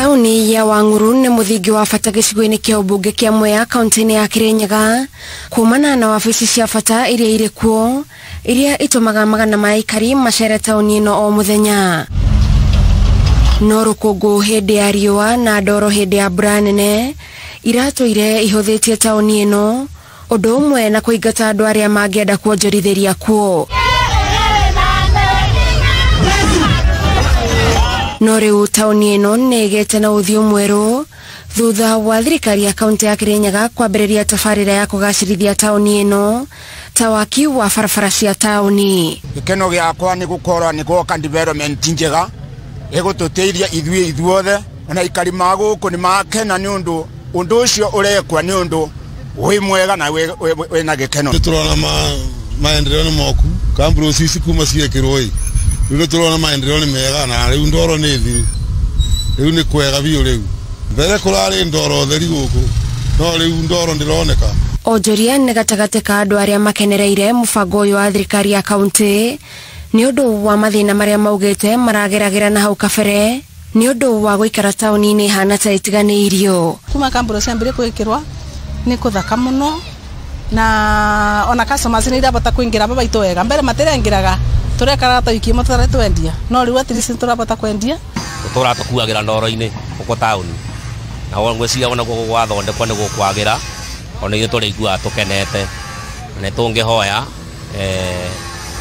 Tauni ya Wanguru nĩ mũthingi wa bata gĩcigo-inĩ kĩa ũmbunge kĩa Mwea kaunti-inĩ ya Kirinyaga kumana na wabici cia bata iria irĩ kuo iria itumaga magana ma aikari macere tauni ĩno o mũthenya. No rũkũngũ hĩndĩ ya riũa na ndoro hĩndĩ ya mbura nene iratũire ihũthĩtie tauni ĩno ũndũ ũmwe na kũingata andũ arĩa mangĩenda kuonjorithĩria kuo. No rĩu tauni ĩno nĩ ĩgĩte na ũthiũ mwerũ thutha wa thirikari ya kaunti ya Kirinyaga kwambĩrĩria tabarĩra ya kũgacĩrithia tauni ĩno ta waki wa barabara cia tauni. Gĩkeno gĩakwa nĩ gũkorwo nĩ gũka development njega ĩgũtũteithia ithuothe na aikari ma gũkũ nĩ makena nĩ ũndũ ũcio ũrekwa nĩ ũndũ wĩ mwega na wĩna gĩkeno. Tũrona maendeleo nĩ moku kamburu sisi kuma ciekĩrwo rĩu tũrona maendeleo nĩ mega na rĩu ndoro nĩ thiru rĩu nĩ kwega biũ rĩu mbere kũrarĩ ndoro theri gũkũ no rĩu ndoro ndĩroneka. Onjoria nĩ gatagatĩ ka andũ arĩa makenereire mũbango ũyũ wa thirikari ya kaunti nĩ ũndũ wa mathĩna marĩa maugĩte marageragĩra na hau kabere nĩ ũndũ wa gũikara tauni-inĩ hana ta itiganĩirio. Kuma kamburu ciambire gwĩkĩrwa nĩ kũthaka mũno na ona customers nĩ irabata kũingĩra babaitũ wega mbere matirengĩraga turekara ta wiki motare twendia no riu atirisi turabata kwendia turatukuagira ndoro-ini uko tauni na ngweciria ona gwathondekwo nĩ gũkwagira ona ithuĩ tũrĩigua tũkenete na tũngĩhoya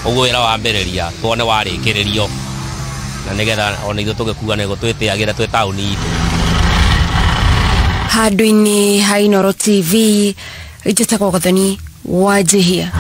ũguo wĩra wambĩrĩria tuone warĩkĩrĩrio na nĩgetha ona ithuĩ tũgĩkua nĩ gũtwĩtĩagĩra twĩ tauni itũ. Handũ-inĩ ha Inooro TV, njĩtagwo Gathoni Wanjihia.